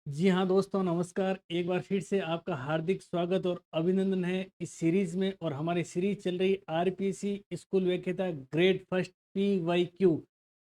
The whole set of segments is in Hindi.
जी हाँ दोस्तों, नमस्कार। एक बार फिर से आपका हार्दिक स्वागत और अभिनंदन है इस सीरीज में। और हमारी सीरीज चल रही आरपीसी स्कूल व्याख्याता ग्रेड फर्स्ट PYQ।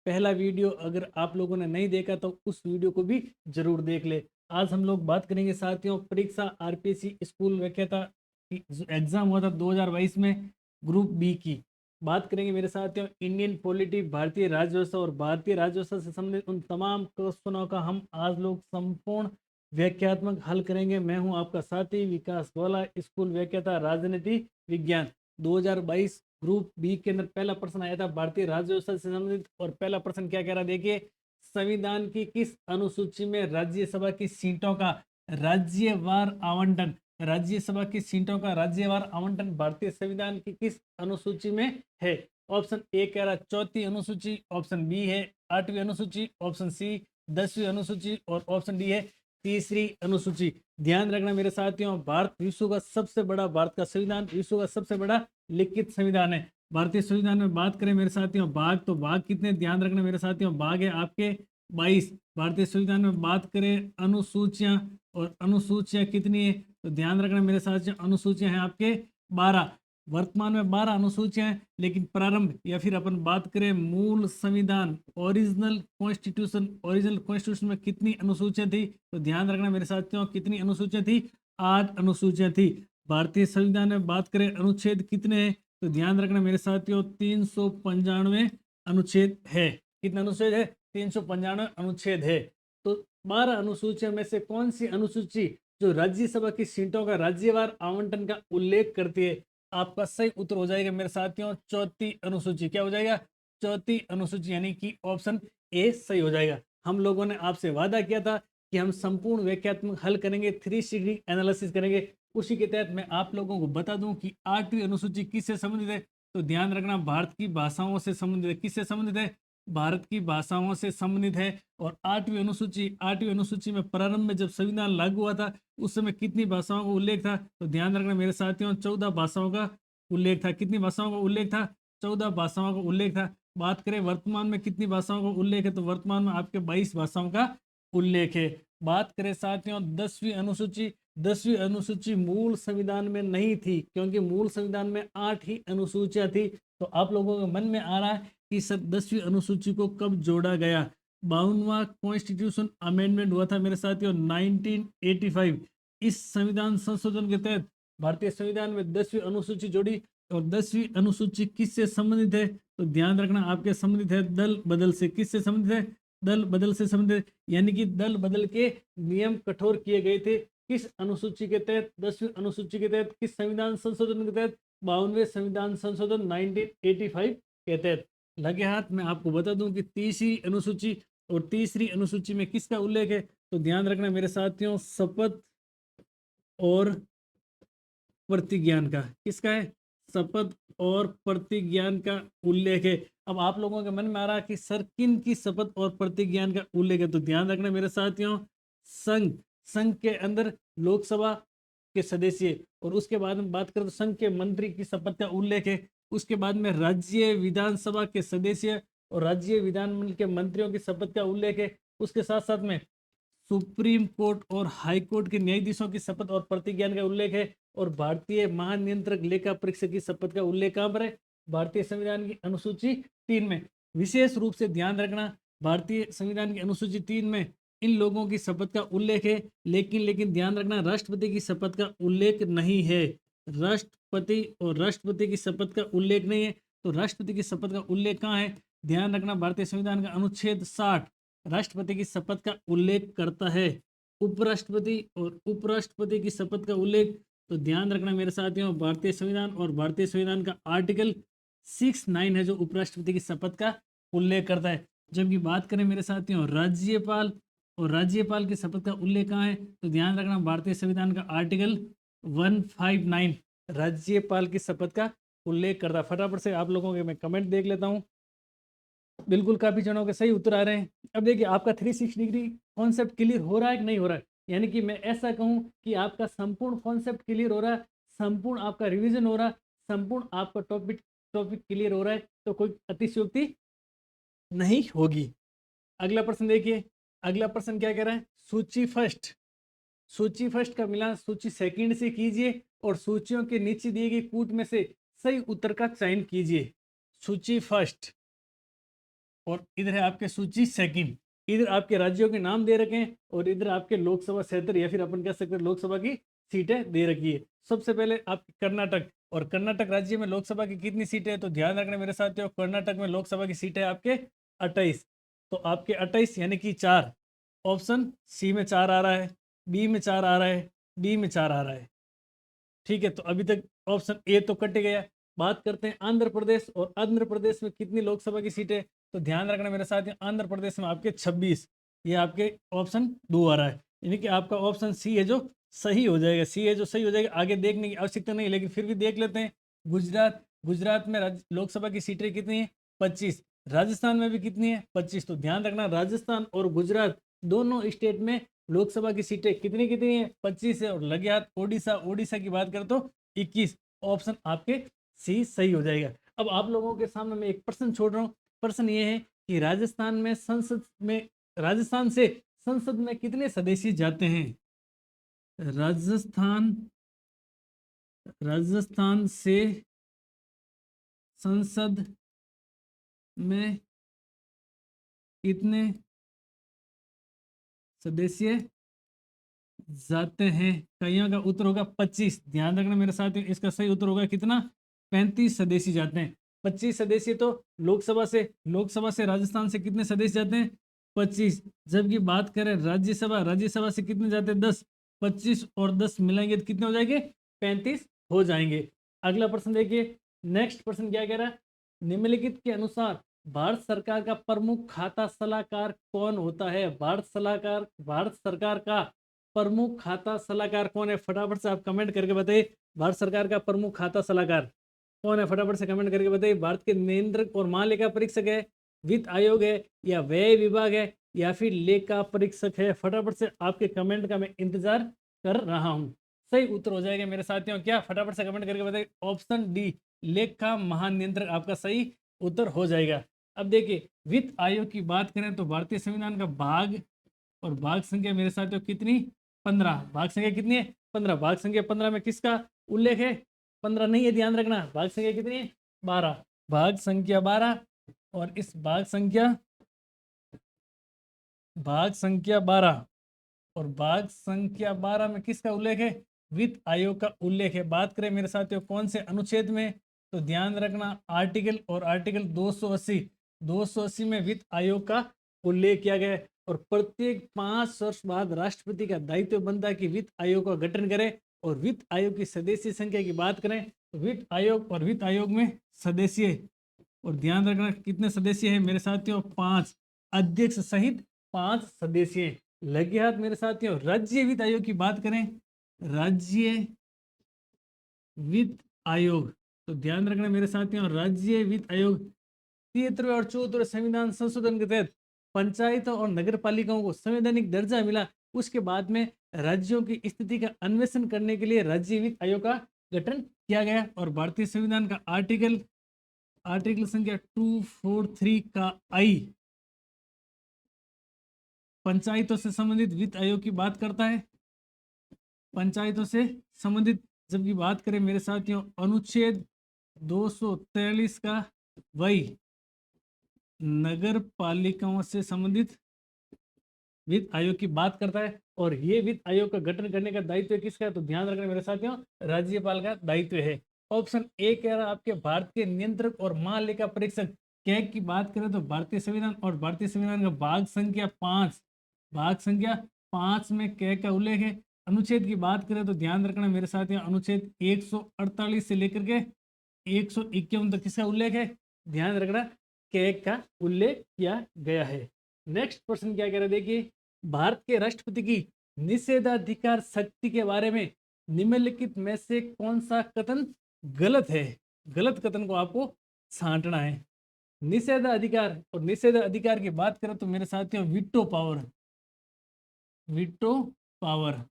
पहला वीडियो अगर आप लोगों ने नहीं देखा तो उस वीडियो को भी जरूर देख ले। आज हम लोग बात करेंगे साथियों परीक्षा आरपीसी स्कूल व्याख्याता एग्जाम हुआ था 2022 में, ग्रुप बी की। बात करेंगे मेरे साथियों इंडियन पॉलिटी, भारतीय राज्य व्यवस्था और भारतीय राज्य व्यवस्था से संबंधित उन तमाम क्वेश्चनों का हम आज लोग संपूर्ण व्याख्यात्मक हल करेंगे। मैं हूं आपका साथी विकास गोला, स्कूल व्याख्याता राजनीति विज्ञान। 2022 ग्रुप बी के अंदर पहला प्रश्न आया था भारतीय राज्य व्यवस्था से संबंधित। और पहला प्रश्न क्या कह रहा है, देखिए। संविधान की किस अनुसूची में राज्यसभा की सीटों का राज्यवार आवंटन, राज्यसभा की सीटों का राज्यवार आवंटन भारतीय संविधान की किस अनुसूची में है? ऑप्शन ए कह रहा है चौथी अनुसूची, ऑप्शन बी है आठवीं अनुसूची, ऑप्शन सी 10वीं अनुसूची और ऑप्शन डी है तीसरी अनुसूची। ध्यान रखना मेरे साथियों, भारत विश्व का सबसे बड़ा, भारत का संविधान विश्व का सबसे बड़ा लिखित संविधान है। भारतीय संविधान में बात करें मेरे साथियों भाग, तो भाग कितने, ध्यान रखना मेरे साथियों, भाग है आपके 22। भारतीय संविधान में बात करें अनुसूचियां, और अनुसूचियां कितनी है तो ध्यान रखना मेरे साथियों, अनुसूचियां हैं आपके 12। वर्तमान में 12 अनुसूचियां हैं, लेकिन प्रारंभ या फिर अपन बात करें मूल संविधान, ओरिजिनल कॉन्स्टिट्यूशन में कितनी अनुसूचियां थी तो ध्यान रखना मेरे साथियों, कितनी अनुसूचियां थी? 8 अनुसूचियां थी। भारतीय संविधान में बात करें अनुच्छेद कितने हैं तो ध्यान रखना मेरे साथियों 395 अनुच्छेद है। कितना अनुच्छेद है? 395 अनुच्छेद है। तो 12 अनुसूचियों में से कौन सी अनुसूची जो राज्यसभा की सीटों का राज्यवार आवंटन का उल्लेख करती है? आपका सही उत्तर हो जाएगा मेरे साथियों चौथी अनुसूची। क्या हो जाएगा? चौथी अनुसूची, यानी कि ऑप्शन ए सही हो जाएगा। हम लोगों ने आपसे वादा किया था कि हम संपूर्ण व्याख्यात्मक हल करेंगे, 360 एनालिसिस करेंगे। उसी के तहत मैं आप लोगों को बता दूं कि आठवीं अनुसूची किससे संबंधित है तो ध्यान रखना भारत की भाषाओं से संबंधित है। किससे संबंधित है? भारत की भाषाओं से संबंधित है। और आठवीं अनुसूची में प्रारंभ में जब संविधान लागू हुआ था उस समय कितनी भाषाओं का उल्लेख था तो ध्यान रखना मेरे साथियों 14 भाषाओं का उल्लेख था। कितनी भाषाओं का उल्लेख था? 14 भाषाओं का उल्लेख था। बात करें वर्तमान में कितनी भाषाओं का उल्लेख है तो वर्तमान में आपके 22 भाषाओं का उल्लेख है। बात करें साथियों 10वीं अनुसूची मूल संविधान में नहीं थी, क्योंकि मूल संविधान में 8 ही अनुसूचियां थी। तो आप लोगों के मन में आ रहा है कि सर 10वीं अनुसूची को कब जोड़ा गया? 52वां कॉन्स्टिट्यूशन अमेंडमेंट हुआ था मेरे साथियों 1985। इस संविधान संशोधन के तहत भारतीय संविधान में 10वीं अनुसूची जोड़ी। और 10वीं अनुसूची किससे संबंधित है तो ध्यान रखना आपके संबंधित है दल बदल से। किससे संबंधित है? दल बदल से संबंधित, यानी कि दल बदल के नियम कठोर किए गए थे। किस अनुसूची के तहत? 10वीं अनुसूची के तहत। किस संविधान संशोधन के तहत? 52वें संविधान संशोधन 1985 के तहत। लगे हाथ मैं आपको बता दूं कि तीसरी अनुसूची, और तीसरी अनुसूची में किसका उल्लेख है तो ध्यान रखना मेरे साथियों शपथ और प्रतिज्ञान का। किसका है? शपथ और प्रतिज्ञान का उल्लेख है। अब आप लोगों के मन में आ रहा है कि सर किन की शपथ और प्रतिज्ञान का उल्लेख है तो ध्यान रखना मेरे साथियों संघ संघ के अंदर लोकसभा के सदस्य, और उसके बाद में बात करें तो संघ के मंत्री की शपथ का उल्लेख है। उसके बाद में राज्य विधानसभा के सदस्य और राज्य विधानमंडल के मंत्रियों की शपथ का उल्लेख है। उसके साथ साथ में सुप्रीम कोर्ट और हाई कोर्ट के न्यायाधीशों की शपथ और प्रतिज्ञान का उल्लेख है। और भारतीय महानियंत्रक लेखा परीक्षक की शपथ का उल्लेख कहां पर है? भारतीय संविधान की अनुसूची 3 में। विशेष रूप से ध्यान रखना, भारतीय संविधान की अनुसूची 3 में इन लोगों की शपथ का उल्लेख है, लेकिन ध्यान रखना राष्ट्रपति की शपथ का उल्लेख नहीं है। राष्ट्रपति की शपथ का उल्लेख नहीं है। तो राष्ट्रपति की शपथ का उल्लेख कहाँ है? ध्यान रखना भारतीय संविधान का अनुच्छेद 60 राष्ट्रपति की शपथ का उल्लेख करता है। उपराष्ट्रपति और उपराष्ट्रपति की शपथ का उल्लेख तो ध्यान रखना मेरे साथियों भारतीय संविधान और भारतीय संविधान का आर्टिकल 69 है जो उपराष्ट्रपति की शपथ का उल्लेख करता है। जबकि बात करें मेरे साथियों राज्यपाल, और राज्यपाल की शपथ का उल्लेख कहाँ है तो ध्यान रखना भारतीय संविधान का आर्टिकल 159 राज्यपाल की शपथ का उल्लेख करता है। फटाफट से आप लोगों के मैं कमेंट देख लेता हूँ। बिल्कुल काफी जनों के सही उत्तर आ रहे हैं। अब देखिए आपका 360 डिग्री कॉन्सेप्ट क्लियर हो रहा है कि नहीं हो रहा है? यानी कि मैं ऐसा कहूं कि आपका संपूर्ण कॉन्सेप्ट क्लियर हो रहा है, संपूर्ण आपका रिवीजन हो रहा है, संपूर्ण आपका टॉपिक टॉपिक क्लियर हो रहा है, तो कोई अतिशयोक्ति नहीं होगी। अगला प्रश्न देखिए। अगला प्रश्न क्या कह रहा है, सूची फर्स्ट का मिलान सूची सेकंड से कीजिए और सूचियों के नीचे दिए गए कूट में से सही उत्तर का चयन कीजिए। सूची फर्स्ट और इधर है आपके सूची सेकंड, इधर आपके राज्यों के नाम दे रखे हैं और इधर आपके लोकसभा क्षेत्र या फिर अपन कह सकते हैं लोकसभा की सीटें दे रखी है। सबसे पहले आप कर्नाटक, और कर्नाटक राज्य में लोकसभा की कितनी सीटें हैं, तो ध्यान रखना मेरे साथियों, कर्नाटक में लोकसभा की सीटें आपके 28, तो आपके 28 यानी कि 4, ऑप्शन सी में 4 आ रहा है, बी में 4 आ रहा है, डी में 4 आ रहा है। ठीक है, तो अभी तक ऑप्शन ए तो कट गया। बात करते हैं आंध्र प्रदेश, और आंध्र प्रदेश में कितनी लोकसभा की सीटें, तो ध्यान रखना मेरे साथ, आंध्र प्रदेश में आपके 26, ये आपके ऑप्शन 2 आ रहा है, यानी कि आपका ऑप्शन सी है जो सही हो जाएगा, सी है जो सही हो जाएगा। आगे देखने की आवश्यकता नहीं, लेकिन फिर भी देख लेते हैं। गुजरात में लोकसभा की सीटें कितनी है, 25। राजस्थान में भी कितनी है, 25। तो ध्यान रखना राजस्थान और गुजरात दोनों स्टेट में लोकसभा की सीटें कितनी कितनी है, 25 है। और लगे हाथ ओडिशा की बात करें तो 21, ऑप्शन आपके सी सही हो जाएगा। अब आप लोगों के सामने मैं एक प्रश्न छोड़ रहा हूँ। प्रश्न ये है कि राजस्थान से संसद में कितने सदस्य जाते हैं। राजस्थान से संसद में कितने सदस्य जाते हैं, कईयों का उत्तर होगा 25। ध्यान रखना मेरे साथ, इसका सही उत्तर होगा कितना, 35 सदस्य जाते हैं। 25 सदस्य तो लोकसभा से राजस्थान से कितने सदस्य जाते हैं, 25। जबकि बात करें राज्यसभा से कितने जाते हैं, 10। 25 और 10 मिलाएंगे तो कितने हो जाएंगे, 35 हो जाएंगे। अगला प्रश्न देखिए, नेक्स्ट प्रश्न क्या कह रहा है, निम्नलिखित के अनुसार भारत सरकार का प्रमुख खाता सलाहकार कौन होता है। भारत सरकार का प्रमुख खाता सलाहकार कौन है, फटाफट से आप कमेंट करके बताइए। भारत सरकार का प्रमुख खाता सलाहकार कौन है, फटाफट से कमेंट करके बताइए। भारत के नियंत्रक और महालेखा परीक्षक है, वित्त आयोग है, या व्यय विभाग है, या फिर लेखा परीक्षक है। फटाफट से आपके कमेंट का मैं इंतजार कर रहा हूं। सही उत्तर हो जाएगा मेरे साथियों क्या, फटाफट से कमेंट करके बताइए। ऑप्शन डी लेखा महानियंत्रक आपका सही उत्तर हो जाएगा। अब देखिए, वित्त आयोग की बात करें तो भारतीय संविधान का भाग और भाग संख्या मेरे साथियों कितनी, 15। भाग संख्या कितनी है, 15। भाग संख्या 15 में किसका उल्लेख है, 15 नहीं है, ध्यान रखना। भाग संख्या कितनी है, 12। भाग संख्या 12, और इस भाग संख्या 12 और भाग संख्या 12 में किसका उल्लेख है, वित्त आयोग का उल्लेख है। बात करें मेरे साथियों कौन से अनुच्छेद में, तो ध्यान रखना आर्टिकल 280 में वित्त आयोग का उल्लेख किया गया है। और प्रत्येक 5 वर्ष बाद राष्ट्रपति का दायित्व बनता है कि वित्त आयोग का गठन करे। और वित्त आयोग की सदस्य संख्या की बात करें तो वित्त आयोग में सदस्य, और ध्यान रखना कितने सदस्य हैं मेरे साथियों, 5, अध्यक्ष सहित 5 सदस्य। लगे हाथ मेरे साथियों, राज्य वित्त आयोग की बात करें, राज्य वित्त आयोग, तो ध्यान रखना मेरे साथियों, राज्य वित्त आयोग 73वें और 74वें संविधान संशोधन के तहत पंचायतों और नगर पालिकाओं को संवैधानिक दर्जा मिला। उसके बाद में राज्यों की स्थिति का अन्वेषण करने के लिए राज्य वित्त आयोग का गठन किया गया। और भारतीय संविधान का आर्टिकल संख्या 243 का आई पंचायतों से संबंधित वित्त आयोग की बात करता है। पंचायतों से संबंधित जबकि बात करें मेरे साथियों, अनुच्छेद 243 का वही नगर पालिकाओं से संबंधित वित्त आयोग की बात करता है। और ये वित्त आयोग का गठन करने का दायित्व किसका है, तो ध्यान रखना मेरे साथियों, राज्यपाल का दायित्व है। ऑप्शन ए कह रहा है आपके भारत के नियंत्रक और महालेखा परीक्षक। कैग की बात करें तो भारतीय संविधान और भारतीय संविधान का भाग संख्या 5 में कैग का उल्लेख है। अनुच्छेद की बात करें तो ध्यान रखना मेरे साथियों, अनुच्छेद 148 से लेकर के 151 तक किसका उल्लेख है, ध्यान रखना कैग का उल्लेख किया गया है। नेक्स्ट प्रश्न क्या कह रहे हैं देखिए, भारत के राष्ट्रपति की निषेधाधिकार शक्ति के बारे में निम्नलिखित में से कौन सा कथन गलत है। गलत कथन को आपको छांटना है। निषेधाधिकार, और निषेधाधिकार की बात करें तो मेरे साथियों वीटो पावर,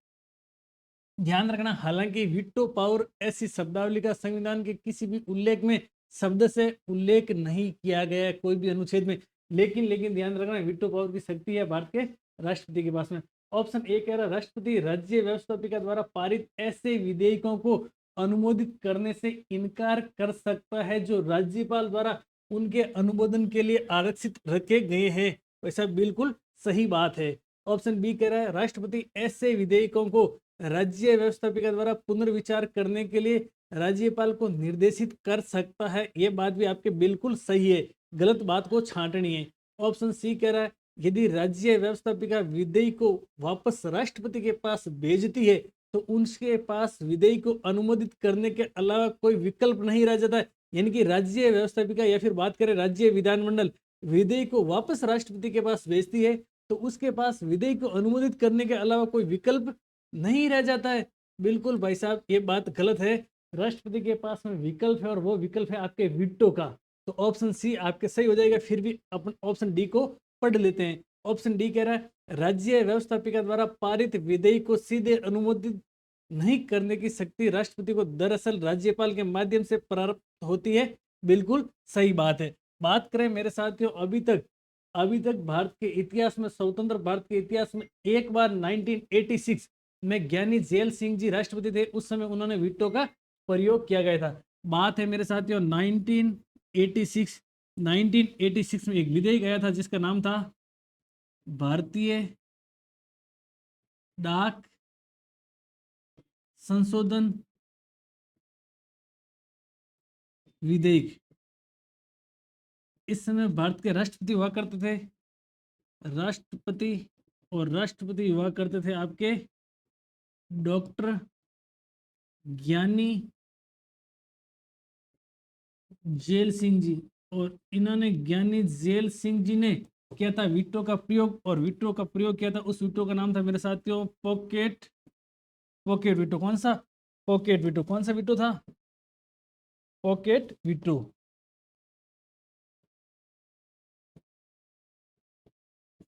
ध्यान रखना, हालांकि वीटो पावर ऐसी शब्दावली का संविधान के किसी भी उल्लेख में शब्द से उल्लेख नहीं किया गया है कोई भी अनुच्छेद में, लेकिन ध्यान रखना वीटो पावर की शक्ति है भारत के राष्ट्रपति के पास में। ऑप्शन ए कह रहा है राष्ट्रपति राज्य व्यवस्थापिका द्वारा पारित ऐसे विधेयकों को अनुमोदित करने से इनकार कर सकता है जो राज्यपाल द्वारा उनके अनुमोदन के लिए आरक्षित रखे गए हैं। वैसा बिल्कुल सही बात है। ऑप्शन बी कह रहा है राष्ट्रपति ऐसे विधेयकों को राज्य व्यवस्थापिका द्वारा पुनर्विचार करने के लिए राज्यपाल को निर्देशित कर सकता है। ये बात भी आपके बिल्कुल सही है, गलत बात को छांटनी है। ऑप्शन सी कह रहा है यदि राज्य व्यवस्थापिका विधेयक को वापस राष्ट्रपति के पास भेजती है तो उनके पास विधेयक को अनुमोदित करने के अलावा कोई विकल्प नहीं रह जाता है। यानी कि राज्य व्यवस्थापिका या फिर बात करें राज्य विधानमंडल विधेयक को वापस राष्ट्रपति के पास भेजती है तो उसके पास विधेयक को अनुमोदित करने के अलावा कोई विकल्प नहीं रह जाता है। बिल्कुल भाई साहब ये बात गलत है। राष्ट्रपति के पास में विकल्प है और वो विकल्प है आपके वीटो का। तो ऑप्शन सी आपके सही हो जाएगा। फिर भी अपन ऑप्शन डी को पढ़ लेते हैं। ऑप्शन डी कह रहा है राज्य व्यवस्थापिका द्वारा पारित विधेयक को सीधे अनुमोदित नहीं करने की शक्ति राष्ट्रपति को दरअसल राज्यपाल के माध्यम से प्राप्त होती है। बिल्कुल सही बात है। बात करें मेरे साथियों अभी तक भारत के इतिहास में, स्वतंत्र भारत के इतिहास में एक बार 1986 में ज्ञानी जेल सिंह जी राष्ट्रपति थे, उस समय उन्होंने वीटो का प्रयोग किया गया था। बात है मेरे साथियों 1986 में एक विधेयक आया था जिसका नाम था भारतीय डाक संशोधन विधेयक। इस समय भारत के राष्ट्रपति हुआ करते थे राष्ट्रपति हुआ करते थे आपके डॉक्टर ज्ञानी जेल सिंह जी। और इन्होंने ज्ञानी जेल सिंह जी ने किया था वीटो का प्रयोग, और वीटो का प्रयोग किया था, उस वीटो का नाम था मेरे साथियों पॉकेट वीटो। कौन सा पॉकेट वीटो? कौन सा वीटो था? Pocket veto.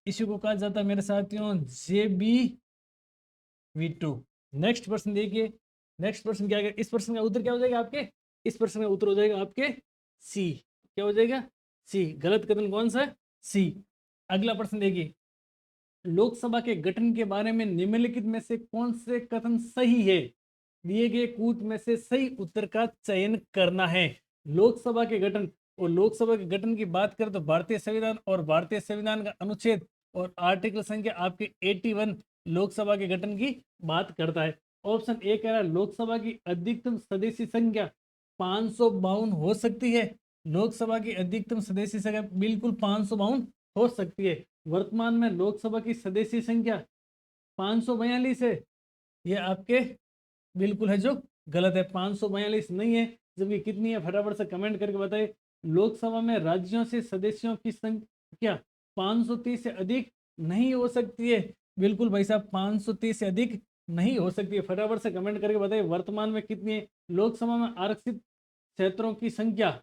इसी को कहा जाता है मेरे साथियों जेबी वीटो। नेक्स्ट प्रश्न देखिए। नेक्स्ट प्रश्न क्या है? इस प्रश्न का उत्तर क्या हो जाएगा आपके? इस प्रश्न का उत्तर हो जाएगा आपके सी। क्या हो जाएगा? सी। गलत कथन कौन सा है? सी। अगला प्रश्न देखिए। लोकसभा के गठन के बारे में निम्नलिखित में से कौन से कथन सही है? दिए गए कूट में से सही उत्तर का चयन करना है। लोकसभा के गठन, और लोकसभा के गठन की बात करें तो भारतीय संविधान और भारतीय संविधान का अनुच्छेद और आर्टिकल संख्या आपके 81 लोकसभा के गठन की बात करता है। ऑप्शन ए कह रहा है लोकसभा की अधिकतम सदस्य संख्या 552 हो सकती है। लोकसभा की अधिकतम सदस्य संख्या बिल्कुल 552 हो सकती है। वर्तमान में लोकसभा की सदस्य संख्या 542 है। ये आपके बिल्कुल है जो गलत है। 542 नहीं है, जबकि कितनी है फटाफट से कमेंट करके बताइए। लोकसभा में राज्यों से सदस्यों की संख्या 530 से अधिक नहीं हो सकती है। बिल्कुल भाई साहब 530 से अधिक नहीं हो सकती है। फटाफट से कमेंट करके बताइए वर्तमान में कितनी है। लोकसभा में आरक्षित क्षेत्रों की संख्या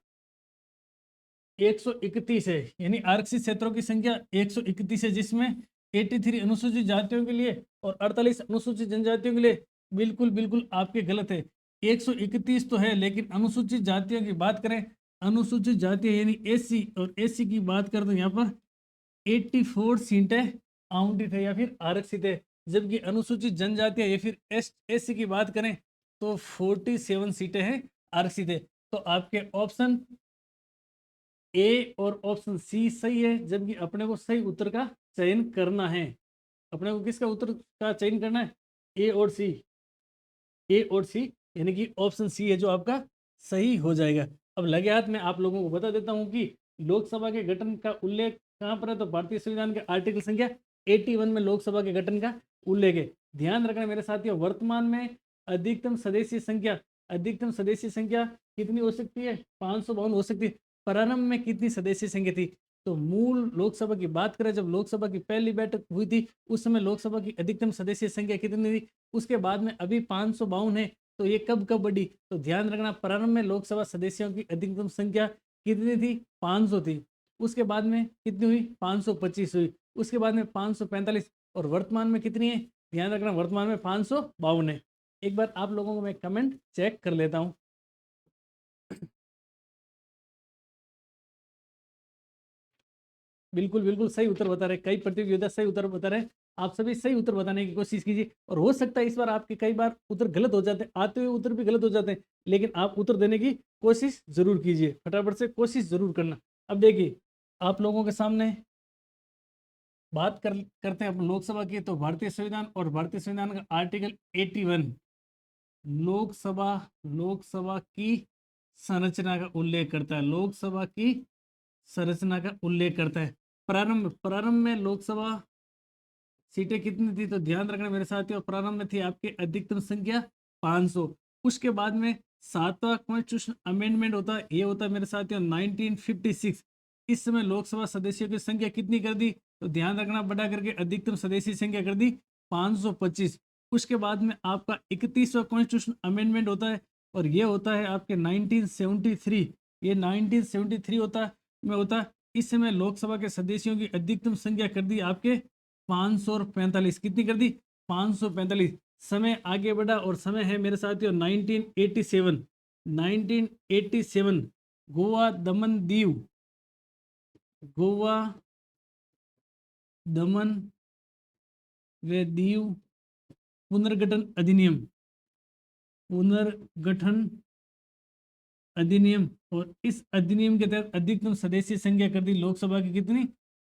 131 है, यानी आरक्षित क्षेत्रों की संख्या 131 है, जिसमें 83 अनुसूचित जातियों के लिए और 48 अनुसूचित जनजातियों के लिए। बिल्कुल बिल्कुल आपके गलत है। 131 तो है, लेकिन अनुसूचित जातियों की बात करें, अनुसूचित जाति यानी एससी, और एससी की बात करें तो यहाँ पर 84 सीटें आवंटित है या फिर आरक्षित है। जबकि अनुसूचित जनजातियां या फिर एससी की बात करें तो 47 सीटें हैं आरक्षित है। तो आपके ऑप्शन ए और ऑप्शन सी सही है, जबकि अपने को सही उत्तर का चयन करना है। अपने को किसका उत्तर का चयन करना है? ए और सी। ए और सी, यानी कि ऑप्शन सी है जो आपका सही हो जाएगा। अब लगे हाथ में आप लोगों को बता देता हूं कि लोकसभा के गठन का उल्लेख कहां पर है। तो भारतीय संविधान के आर्टिकल संख्या 81 में लोकसभा के गठन का उल्लेख है। ध्यान रखना मेरे साथियों, वर्तमान में अधिकतम सदस्य संख्या कितनी हो सकती है? 552 हो सकती है। प्रारंभ में कितनी सदस्य संख्या थी? तो मूल लोकसभा की बात करें, जब लोकसभा की पहली बैठक हुई थी उस समय लोकसभा की अधिकतम सदस्य संख्या कितनी थी? उसके बाद में अभी 552 है, तो ये कब कब बढ़ी? तो ध्यान रखना, प्रारंभ में लोकसभा सदस्यों की अधिकतम संख्या कितनी थी? 500 थी। उसके बाद में कितनी हुई? 525 हुई। उसके बाद में 545, और वर्तमान में कितनी है? ध्यान रखना, वर्तमान में 552 है। एक बार आप लोगों को मैं कमेंट चेक कर लेता हूं। बिल्कुल बिल्कुल सही उत्तर बता रहे, कई प्रतियोगी योद्धा सही उत्तर बता रहे हैं। आप सभी सही उत्तर बताने की कोशिश कीजिए, और हो सकता है इस बार आपके कई बार उत्तर गलत हो जाते हैं, आते हुए उत्तर भी गलत हो जाते हैं, लेकिन आप उत्तर देने की कोशिश जरूर कीजिए, फटाफट से कोशिश जरूर करना। अब देखिए आप लोगों के सामने बात करते हैं अपन लोकसभा की, तो भारतीय संविधान और भारतीय संविधान का आर्टिकल 81 लोकसभा लोकसभा की संरचना का उल्लेख करता है, लोकसभा की संरचना का उल्लेख करता है। प्रारंभ प्रारंभ में लोकसभा सीटें कितनी थी, तो ध्यान रखना मेरे साथियों, प्रारंभ में थी आपकी अधिकतम संख्या 500। उसके बाद में 7वां कॉन्स्टिट्यूशन अमेंडमेंट होता है, ये होता है मेरे साथियों 1956। इस समय लोकसभा सदस्यों की संख्या कितनी कर दी, तो ध्यान रखना बढ़ा करके अधिकतम सदस्य संख्या कर दी 525। उसके बाद में आपका 31वां कॉन्स्टिट्यूशन अमेंडमेंट होता है, और ये होता है आपके 1973। ये 1973 होता है। इस समय लोकसभा के सदस्यों की अधिकतम संख्या कर दी आपके 545। कितनी कर दी, 545। समय आगे बढ़ा और समय है मेरे साथियों 1987। 1987 गोवा दमन दीव, गोवा दमन व दीव पुनर्गठन अधिनियम, पुनर्गठन अधिनियम। और इस अधिनियम के तहत अधिकतम सदस्यीय संख्या कर दी लोकसभा की कितनी,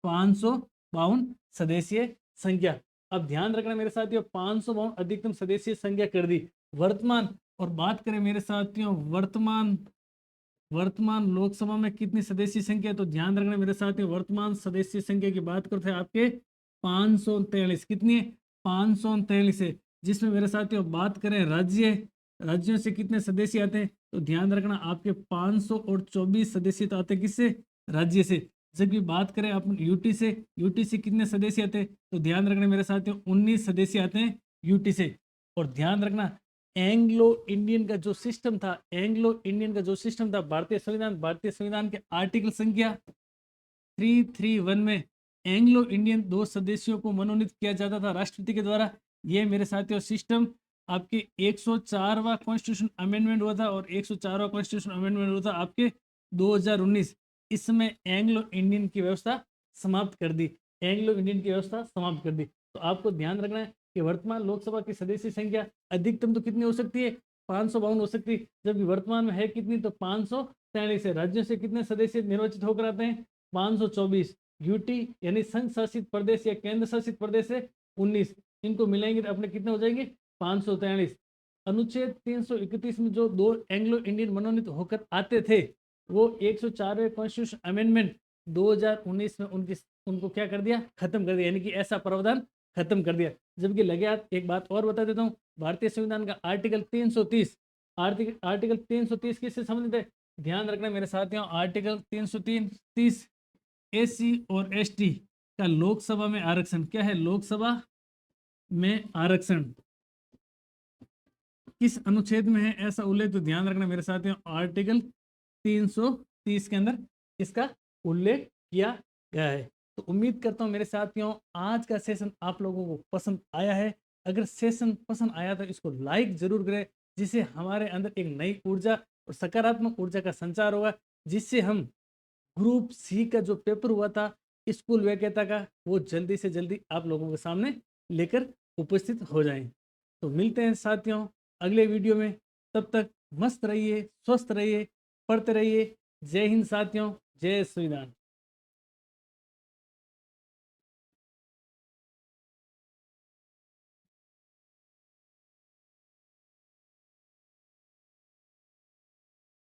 552 सदस्यीय संख्या। अब ध्यान रखना मेरे साथियों, 552 अधिकतम सदस्यीय संख्या कर दी। वर्तमान और बात करें मेरे साथियों वर्तमान लोकसभा में कितनी सदस्यीय संख्या, तो ध्यान रखना मेरे साथियों, वर्तमान सदस्यीय संख्या की बात करते हैं आपके 543। कितनी है, 543 है। जिसमें मेरे साथियों बात करें राज्यों से कितने सदस्य आते हैं, तो ध्यान रखना आपके 524 सदस्य तो आते हैं किससे, राज्य से। जबकि बात करें अपन यूटी से कितने सदस्य आते हैं, तो ध्यान रखना मेरे साथियों 19 सदस्य आते हैं यूटी से। और ध्यान रखना एंग्लो इंडियन का जो सिस्टम था, भारतीय संविधान के आर्टिकल संख्या 331 में एंग्लो इंडियन 2 सदस्यों को मनोनीत किया जाता था राष्ट्रपति के द्वारा। ये मेरे साथियों सिस्टम आपके 104वां कॉन्स्टिट्यूशन अमेंडमेंट हुआ था, और 104वां कॉन्स्टिट्यूशन अमेंडमेंट हुआ था आपके 2019। इसमें एंग्लो इंडियन की व्यवस्था समाप्त कर दी, तो आपको ध्यान रखना है कि वर्तमान लोकसभा की सदस्य संख्या अधिकतम तो कितनी हो सकती है, 552 हो सकती है, जबकि वर्तमान में है कितनी, तो 543 है। राज्यों से कितने सदस्य निर्वाचित होकर आते हैं, 524। यूटी यानी संघ शासित प्रदेश या केंद्र शासित प्रदेश है 19, इनको मिलाएंगे तो अपने कितने हो जाएंगे, 543। अनुच्छेद 331 में जो 2 एंग्लो इंडियन मनोनीत होकर आते थे, वो 104वें कॉन्स्टिट्यूशन अमेंडमेंट 2019 में उनको क्या कर दिया, खत्म कर दिया, यानी कि ऐसा प्रावधान खत्म कर दिया। जबकि लगे हाथ एक बात और बता देता हूँ, भारतीय संविधान का आर्टिकल 330 किससे संबंधित है, ध्यान रखना मेरे साथियों, आर्टिकल 330 एससी और एसटी का लोकसभा में आरक्षण, क्या है, लोकसभा में आरक्षण किस अनुच्छेद में है ऐसा उल्लेख, तो ध्यान रखना मेरे साथियों आर्टिकल 330 के अंदर इसका उल्लेख किया गया है। तो उम्मीद करता हूं मेरे साथियों आज का सेशन आप लोगों को पसंद आया है। अगर सेशन पसंद आया तो इसको लाइक जरूर करें, जिससे हमारे अंदर एक नई ऊर्जा और सकारात्मक ऊर्जा का संचार होगा, जिससे हम ग्रुप सी का जो पेपर हुआ था स्कूल व्याख्याता का, वो जल्दी से जल्दी आप लोगों के सामने लेकर उपस्थित हो जाएं। तो मिलते हैं साथियों अगले वीडियो में, तब तक मस्त रहिए, स्वस्थ रहिए, पढ़ते रहिए। जय हिंद साथियों, जय संविधान।